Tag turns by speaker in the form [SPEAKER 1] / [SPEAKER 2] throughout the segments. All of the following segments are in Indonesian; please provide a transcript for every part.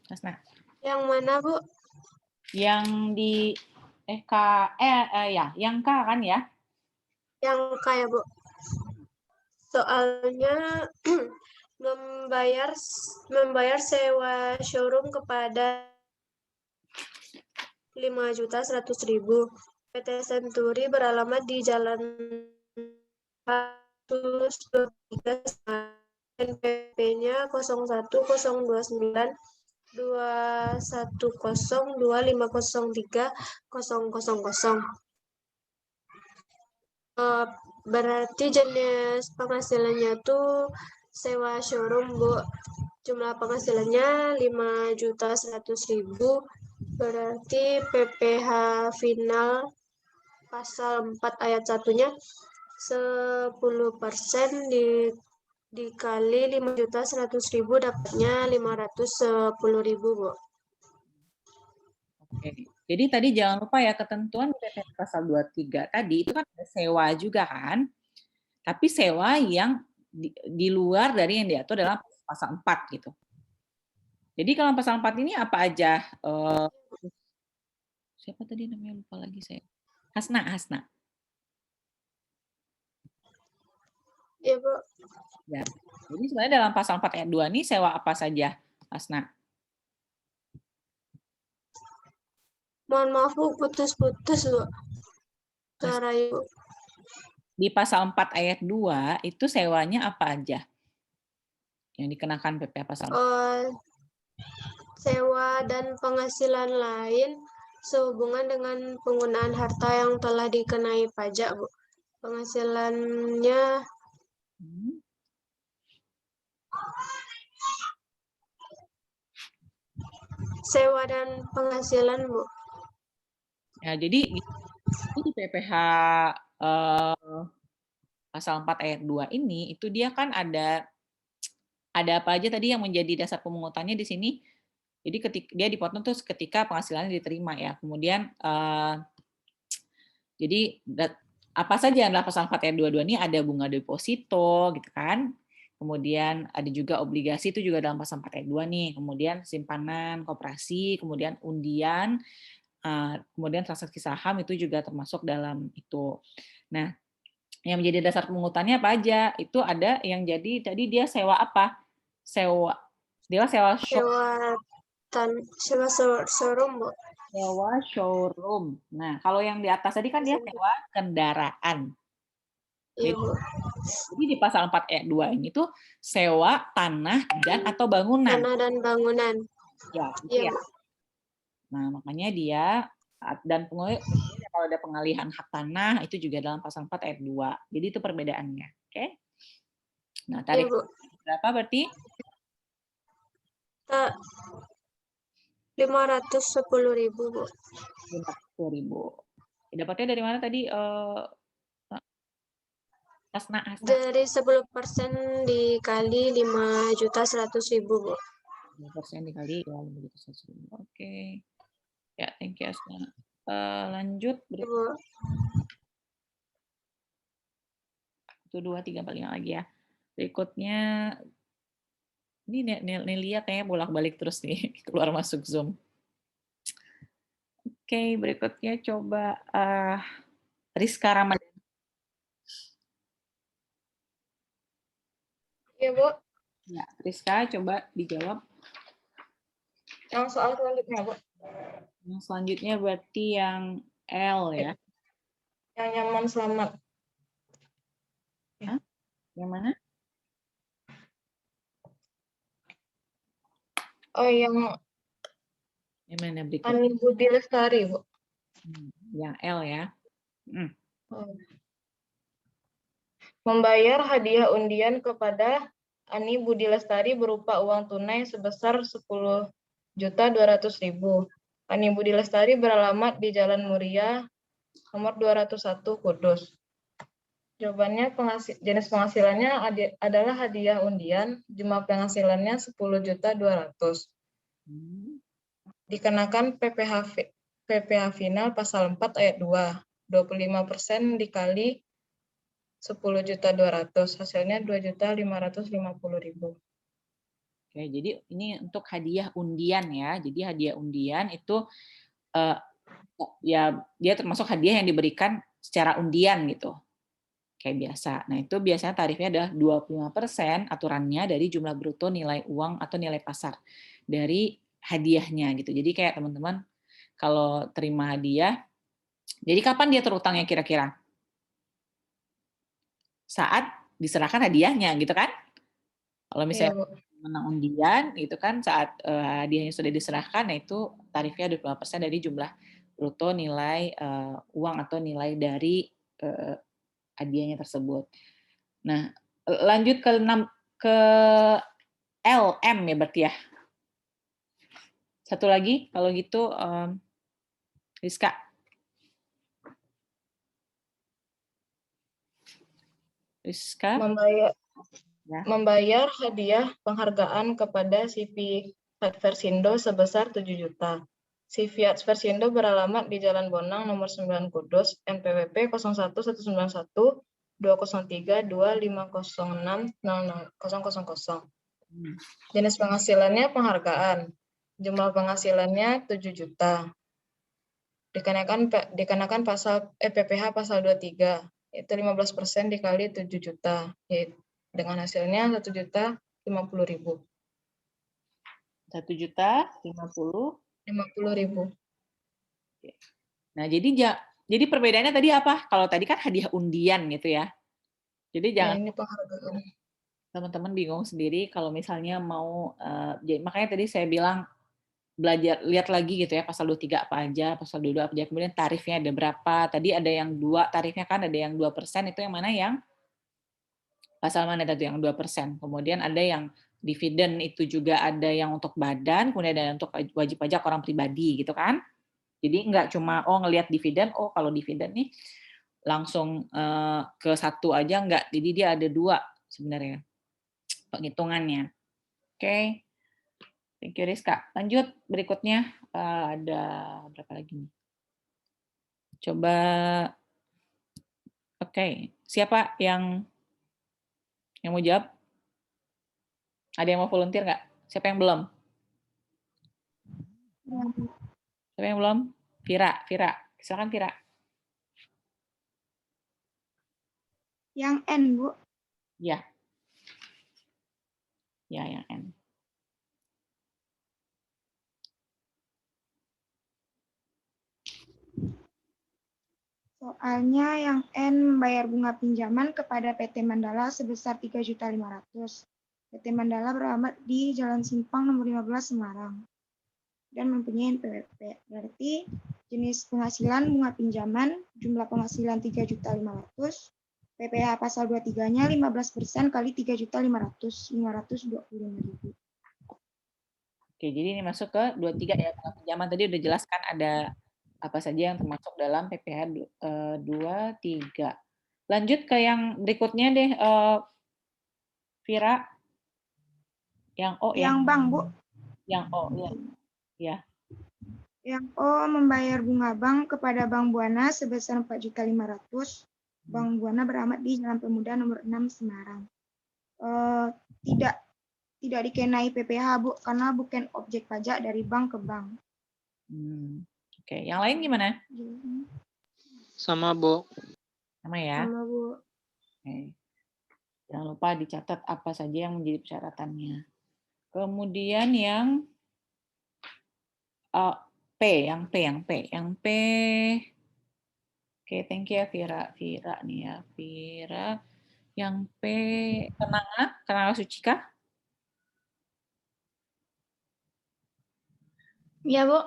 [SPEAKER 1] Hasna.
[SPEAKER 2] Yang mana, Bu?
[SPEAKER 1] Yang di yang K kan ya?
[SPEAKER 2] Yang kayak Bu. Soalnya membayar sewa showroom kepada 5.100.000. PT Century beralamat di Jalan 423, NPP-nya 01029210250300. Berarti jenis penghasilannya tuh sewa showroom, Bu. Jumlah penghasilannya 5.100.000. Berarti PPh final pasal 4 ayat 1-nya 10% dikali 5.100.000 dapatnya 510.000, Bu.
[SPEAKER 1] Oke. Jadi tadi jangan lupa ya ketentuan PP pasal 23 tadi itu kan ada sewa juga kan? Tapi sewa yang di luar dari yang diatur dalam pasal 4 gitu. Jadi kalau pasal 4 ini apa aja? Siapa tadi namanya lupa lagi saya. Hasna.
[SPEAKER 2] Iya, Bu.
[SPEAKER 1] Ya. Jadi sebenarnya dalam pasal 4 ayat 2 ini sewa apa saja, Hasna?
[SPEAKER 2] Mohon maaf, Bu, putus-putus, Bu. Suara Ibu.
[SPEAKER 1] Di pasal 4 ayat 2 itu sewanya apa aja? Yang dikenakan PP pasal 4.
[SPEAKER 2] Sewa dan penghasilan lain sehubungan dengan penggunaan harta yang telah dikenai pajak, Bu. Penghasilannya sewa dan penghasilan, Bu.
[SPEAKER 1] Ya, jadi di PPh pasal 4 ayat 2 ini itu dia kan ada apa aja tadi yang menjadi dasar pemungutannya di sini. Jadi ketika dia dipotong tuh ketika penghasilannya diterima ya. Kemudian jadi apa saja yang dalam pasal 4 ayat 22 ini ada bunga deposito gitu kan. Kemudian ada juga obligasi itu juga dalam pasal 4 ayat 2 nih. Kemudian simpanan koperasi, kemudian undian, kemudian transaksi saham itu juga termasuk dalam itu. Nah, yang menjadi dasar pemungutannya apa aja? Itu ada yang jadi tadi dia sewa apa? Sewa
[SPEAKER 2] Showroom, Bu.
[SPEAKER 1] sewa showroom. Nah, kalau yang di atas tadi kan dia sewa kendaraan.
[SPEAKER 2] Iya, Bu.
[SPEAKER 1] Jadi di pasal 4 ayat 2 ini tuh sewa tanah dan atau bangunan.
[SPEAKER 2] Tanah dan bangunan.
[SPEAKER 1] Ya, itu
[SPEAKER 2] Iya,
[SPEAKER 1] ya.
[SPEAKER 2] Bu.
[SPEAKER 1] Nah, makanya dia dan kalau ada pengalihan hak tanah itu juga dalam pasal 4 ayat 2. Jadi itu perbedaannya. Oke. Nah,
[SPEAKER 2] Iya,
[SPEAKER 1] tarik
[SPEAKER 2] Bu.
[SPEAKER 1] berapa berarti?
[SPEAKER 2] 510.000, Bu.
[SPEAKER 1] 50.000. Dapatnya dari mana tadi? Hasna.
[SPEAKER 2] Dari 10% dikali 5.100.000, Bu.
[SPEAKER 1] 10% dikali ya 5.100.000. Oke. Ya, thank you Hasna. Lanjut
[SPEAKER 2] Iya, Bu.
[SPEAKER 1] 1, 2, 3, 4, 5 lagi ya. Berikutnya ini Nelia kayaknya bolak-balik terus nih keluar masuk Zoom. Oke, berikutnya coba Rizka Ramadhan.
[SPEAKER 2] Iya, Bu.
[SPEAKER 1] Ya, Rizka coba dijawab.
[SPEAKER 2] Yang soal selanjutnya, Bu.
[SPEAKER 1] Yang selanjutnya berarti yang L ya.
[SPEAKER 2] Yang nyaman selamat.
[SPEAKER 1] Hah? Yang mana?
[SPEAKER 2] Oh, yang
[SPEAKER 1] mana berikut?
[SPEAKER 2] Ani Budi Lestari, Bu.
[SPEAKER 1] Yang L ya.
[SPEAKER 2] Membayar hadiah undian kepada Ani Budi Lestari berupa uang tunai sebesar 10.200.000. Ani Budi Lestari beralamat di Jalan Muria, nomor 201, Kudus. Jawabannya jenis penghasilannya adalah hadiah undian, jumlah penghasilannya 10.200.000. Dikenakan PPh final pasal 4 ayat 2, 25% dikali 10.200.000, hasilnya 2.550.000.
[SPEAKER 1] Oke, jadi ini untuk hadiah undian ya. Jadi hadiah undian itu ya dia termasuk hadiah yang diberikan secara undian gitu. Kayak biasa. Nah, itu biasanya tarifnya adalah 25% aturannya dari jumlah bruto nilai uang atau nilai pasar dari hadiahnya gitu. Jadi kayak teman-teman kalau terima hadiah, jadi kapan dia terutangnya kira-kira? Saat diserahkan hadiahnya gitu kan? Kalau
[SPEAKER 2] Iya,
[SPEAKER 1] misalnya
[SPEAKER 2] Bu.
[SPEAKER 1] menang undian itu kan saat hadiahnya sudah diserahkan, nah itu tarifnya 25% dari jumlah bruto nilai uang atau nilai dari hadiahnya tersebut. Nah, lanjut ke 6 ke LM ya berarti ya. Satu lagi kalau gitu Rizka. Rizka
[SPEAKER 2] Membayar
[SPEAKER 1] ya.
[SPEAKER 2] membayar hadiah penghargaan kepada CV Versindo sebesar 7 juta. CV Versindo beralamat di Jalan Bonang nomor 9 Kudus, NPWP 01191 203 2506 000. Jenis penghasilannya penghargaan. Jumlah penghasilannya 7 juta. Dikenakan pasal PPh pasal 23, itu 15% dikali 7 juta, yaitu dengan hasilnya 1.050.000.
[SPEAKER 1] 1.050.000.
[SPEAKER 2] 50.000.
[SPEAKER 1] Nah, jadi perbedaannya tadi apa? Kalau tadi kan hadiah undian gitu ya. Jadi
[SPEAKER 2] Ya,
[SPEAKER 1] jangan
[SPEAKER 2] ini penghargaan.
[SPEAKER 1] teman-teman bingung sendiri kalau misalnya mau makanya tadi saya bilang belajar lihat lagi gitu ya pasal 23 apa aja, pasal 22 apa aja, kemudian tarifnya ada berapa. Tadi ada yang 2 tarifnya kan ada yang 2%, itu yang mana yang pasal mana tadi yang 2%. Kemudian ada yang dividen itu juga ada yang untuk badan, kemudian ada yang untuk wajib pajak orang pribadi gitu kan. Jadi nggak cuma ngelihat dividen, kalau dividen nih langsung ke satu aja nggak. Jadi dia ada 2 sebenarnya penghitungannya. Oke. Thank you Rizka. Lanjut berikutnya ada berapa lagi nih? Coba oke. Siapa yang mau jawab? Ada yang mau volunteer nggak? Siapa yang belum? Siapa yang belum? Vira. Silakan Vira.
[SPEAKER 3] Yang N, Bu.
[SPEAKER 1] Ya. Ya, yang N.
[SPEAKER 3] Soalnya yang N membayar bunga pinjaman kepada PT Mandala sebesar 3.500.000. PT Mandala beralamat di Jalan Simpang nomor 15 Semarang dan mempunyai NPWP. Berarti jenis penghasilan bunga pinjaman, jumlah penghasilan 3.500.000, PPh pasal 23-nya 15% kali 3.500.000, 525.000.
[SPEAKER 1] Oke, jadi ini masuk ke 23 ya. Pinjaman tadi udah jelaskan ada apa saja yang termasuk dalam PPh 23. Lanjut ke yang berikutnya deh, Vira. Yang O ya.
[SPEAKER 3] Yang bank, Bu.
[SPEAKER 1] Yang O ya. Ya.
[SPEAKER 3] Yang O membayar bunga bank kepada Bank Buana sebesar 4.500.000. Bank Buana beralamat di Jalan Pemuda nomor 6 Semarang. Tidak dikenai PPh, Bu, karena bukan objek pajak dari bank ke bank.
[SPEAKER 1] Oke, yang lain gimana?
[SPEAKER 4] Sama, Bu.
[SPEAKER 1] Sama ya.
[SPEAKER 3] Sama, Bu.
[SPEAKER 1] Oke. Jangan lupa dicatat apa saja yang menjadi persyaratannya. Kemudian yang P. Oke, thank you ya Vira nih ya, Vira. Yang P, Kenanga Sucika.
[SPEAKER 5] Ya, Bu.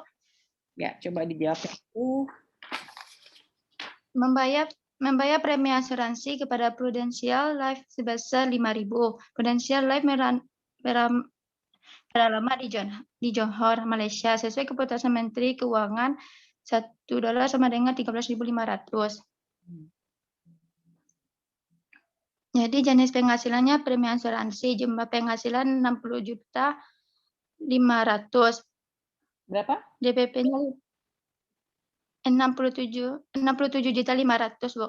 [SPEAKER 1] Ya, coba dijawab itu.
[SPEAKER 5] Membayar premi asuransi kepada Prudential Life sebesar 5.000. Prudential Life beralamat di Johor, Malaysia, sesuai keputusan Menteri Keuangan $1 sama dengan 13.500. Jadi jenis penghasilannya premi asuransi, jumlah penghasilan 60.500.000.
[SPEAKER 1] Berapa?
[SPEAKER 5] DPP-nya 67.500.000, Bu.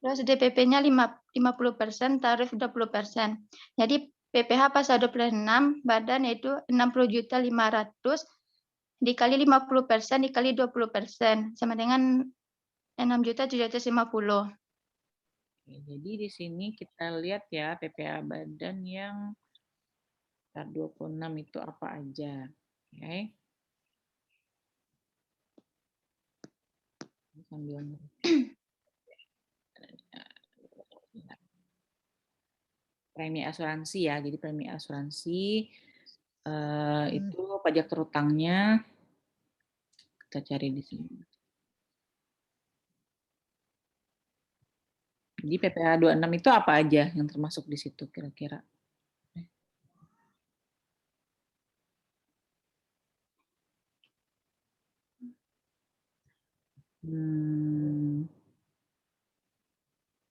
[SPEAKER 5] Terus DPP-nya 50%, tarif 20%. Jadi PPh pasal 26 badan yaitu 60.500.000 dikali 50% dikali 20% sama dengan 6.750.000.
[SPEAKER 1] Oke, jadi di sini kita lihat ya PPh badan yang 26 itu apa aja. Oke. Sambil premi asuransi ya. Jadi premi asuransi itu pajak terutangnya kita cari di sini. Jadi PPh 26 itu apa aja yang termasuk di situ kira-kira?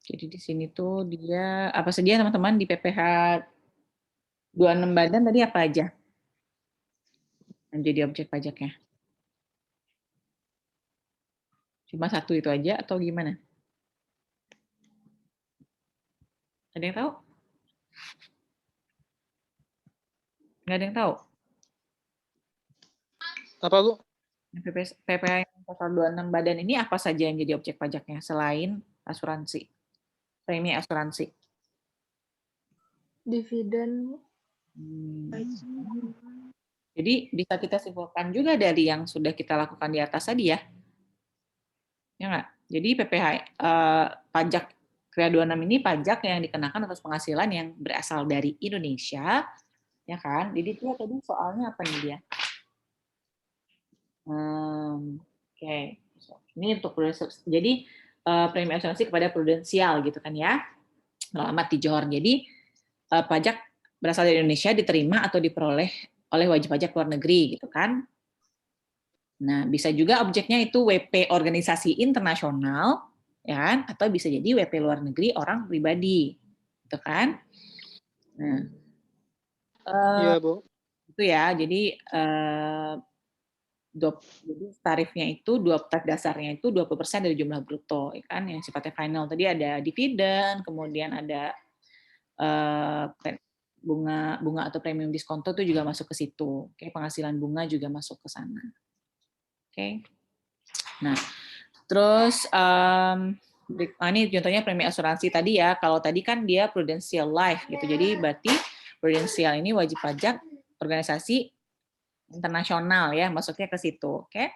[SPEAKER 1] Jadi di sini tuh dia apa saja teman-teman di PPh 26 badan tadi apa aja yang jadi objek pajaknya? Cuma satu itu aja atau gimana? Ada yang tahu? Nggak ada yang tahu?
[SPEAKER 4] Apa, Bu?
[SPEAKER 1] PPh yang pasal 26 badan ini apa saja yang jadi objek pajaknya selain asuransi? Premi asuransi.
[SPEAKER 2] Dividen.
[SPEAKER 1] Jadi bisa kita simpulkan juga dari yang sudah kita lakukan di atas tadi ya. Ya nggak? Jadi PPh pajak Krea 26 ini pajak yang dikenakan atas penghasilan yang berasal dari Indonesia, ya kan? Jadi dia tadi soalnya apa nih dia? Oke. Ini untuk jadi premi asuransi kepada prudensial gitu kan ya, alamat di Johor. Jadi pajak berasal dari Indonesia diterima atau diperoleh oleh wajib pajak luar negeri gitu kan. Nah, bisa juga objeknya itu WP organisasi internasional, ya kan? Atau bisa jadi WP luar negeri orang pribadi, gitu kan? Nah,
[SPEAKER 4] Iya, Bu.
[SPEAKER 1] itu ya. Jadi tarifnya itu tarif dasarnya itu 20% dari jumlah bruto, ya kan? Yang sifatnya final tadi ada dividen, kemudian ada bunga atau premium diskonto itu juga masuk ke situ. Oke, penghasilan bunga juga masuk ke sana. Oke. Nah, terus ini contohnya premi asuransi tadi ya. Kalau tadi kan dia Prudential Life gitu. Jadi berarti Prudential ini wajib pajak organisasi internasional ya, masuknya ke situ. Oke.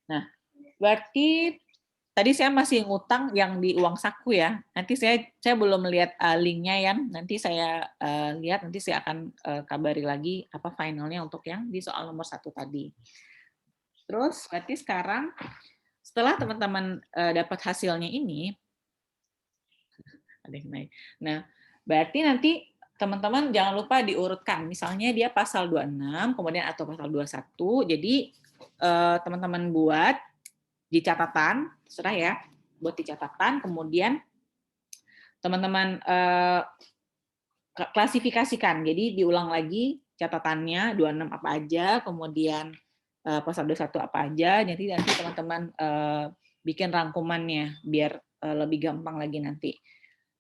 [SPEAKER 1] Nah, berarti tadi saya masih ngutang yang di uang saku ya. Nanti saya belum melihat linknya ya. Nanti saya lihat, nanti saya akan kabari lagi apa finalnya untuk yang di soal nomor 1 tadi. Terus berarti sekarang setelah teman-teman dapat hasilnya ini, ada yang naik. Nah, berarti nanti teman-teman jangan lupa diurutkan. Misalnya dia pasal 26, kemudian atau pasal 21. Jadi teman-teman buat di catatan, terserah ya, buat di catatan, kemudian teman-teman klasifikasikan. Jadi diulang lagi catatannya 26 apa aja, kemudian pasal 21 apa aja, nanti teman-teman bikin rangkumannya biar lebih gampang lagi nanti.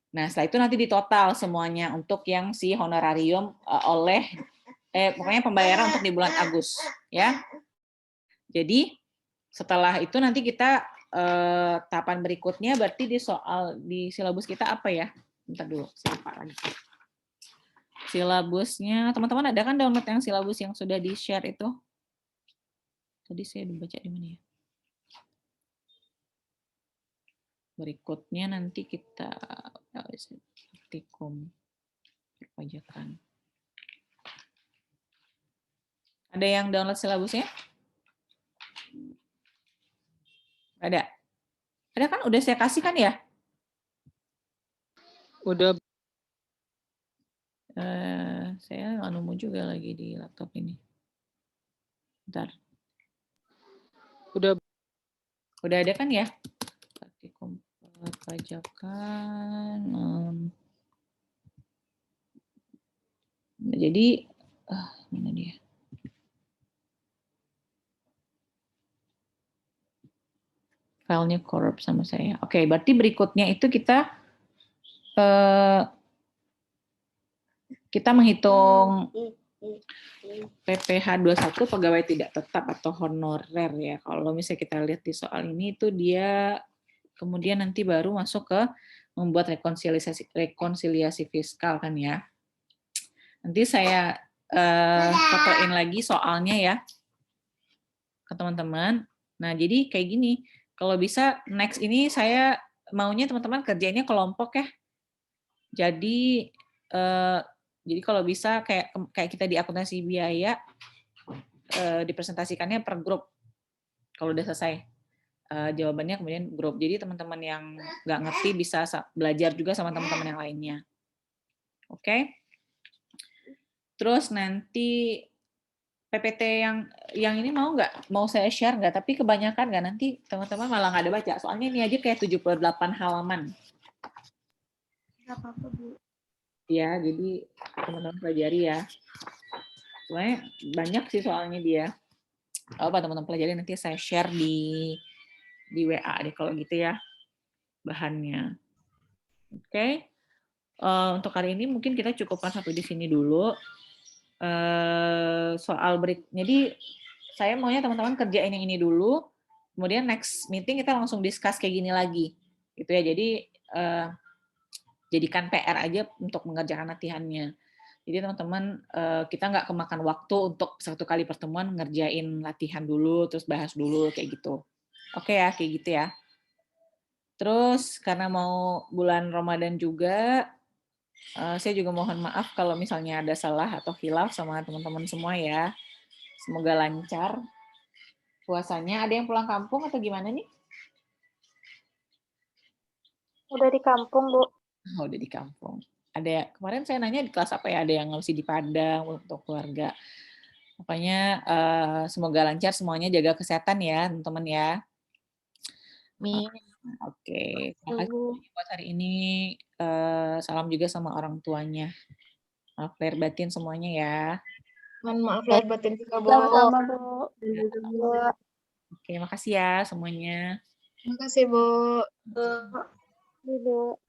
[SPEAKER 1] Nah, setelah itu nanti ditotal semuanya untuk yang si honorarium oleh pokoknya pembayaran untuk di bulan Agustus ya. Jadi setelah itu nanti kita tahapan berikutnya berarti di silabus kita apa ya? Bentar dulu, saya lupa lagi. Silabusnya, teman-teman ada kan download yang silabus yang sudah di-share itu? Tadi saya udah baca di mana ya? Berikutnya nanti kita praktikum perpajakan. Ada yang download silabusnya? Ada? Ada kan? Udah saya kasih kan ya?
[SPEAKER 4] Udah.
[SPEAKER 1] Saya nggak nemu juga lagi di laptop ini. Bentar. Udah ada kan ya? Praktikum perpajakan. Jadi, mana dia? Filenya korup sama saya. Oke, berarti berikutnya itu kita kita menghitung PPh 21 pegawai tidak tetap atau honorer ya. Kalau misalnya kita lihat di soal ini itu dia kemudian nanti baru masuk ke membuat rekonsiliasi fiskal kan ya. Nanti saya fotoin lagi soalnya ya ke teman-teman. Nah, jadi kayak gini. Kalau bisa next ini saya maunya teman-teman kerjainnya kelompok ya. Jadi kalau bisa kayak kita di akuntansi biaya dipresentasikannya per grup. Kalau udah selesai jawabannya kemudian grup. Jadi teman-teman yang nggak ngerti bisa belajar juga sama teman-teman yang lainnya. Oke. Terus nanti PPT yang ini mau nggak? Mau saya share nggak? Tapi kebanyakan nggak, nanti teman-teman malah nggak ada baca. Soalnya ini aja kayak 78 halaman.
[SPEAKER 3] Nggak apa-apa, Bu.
[SPEAKER 1] Ya, jadi teman-teman pelajari ya. Soalnya banyak sih soalnya dia. Apa teman-teman pelajari, nanti saya share di WA deh kalau gitu ya bahannya. Oke. Untuk hari ini mungkin kita cukupkan sampai di sini dulu. Soal break. Jadi saya maunya teman-teman kerjain yang ini dulu, kemudian next meeting kita langsung discuss kayak gini lagi, gitu ya. Jadi jadikan PR aja untuk mengerjakan latihannya. Jadi teman-teman kita nggak kemakan waktu untuk satu kali pertemuan ngerjain latihan dulu, terus bahas dulu kayak gitu. Oke ya, kayak gitu ya. Terus karena mau bulan Ramadan juga, saya juga mohon maaf kalau misalnya ada salah atau khilaf sama teman-teman semua ya. Semoga lancar puasanya. Ada yang pulang kampung atau gimana nih?
[SPEAKER 6] Udah di kampung, Bu.
[SPEAKER 1] Oh, udah di kampung. Ada kemarin saya nanya di kelas apa ya, ada yang masih di Padang untuk keluarga. Makanya semoga lancar semuanya, jaga kesehatan ya teman-teman ya.
[SPEAKER 2] Amin.
[SPEAKER 1] Oke, terima kasih buat hari ini. Salam juga sama orang tuanya. Maaf lahir batin semuanya ya.
[SPEAKER 2] Mohon maaf lahir batin juga, Bu.
[SPEAKER 6] Sama-sama, Bu.
[SPEAKER 1] Oke, makasih ya semuanya.
[SPEAKER 2] Terima kasih, Bu.
[SPEAKER 6] Bu.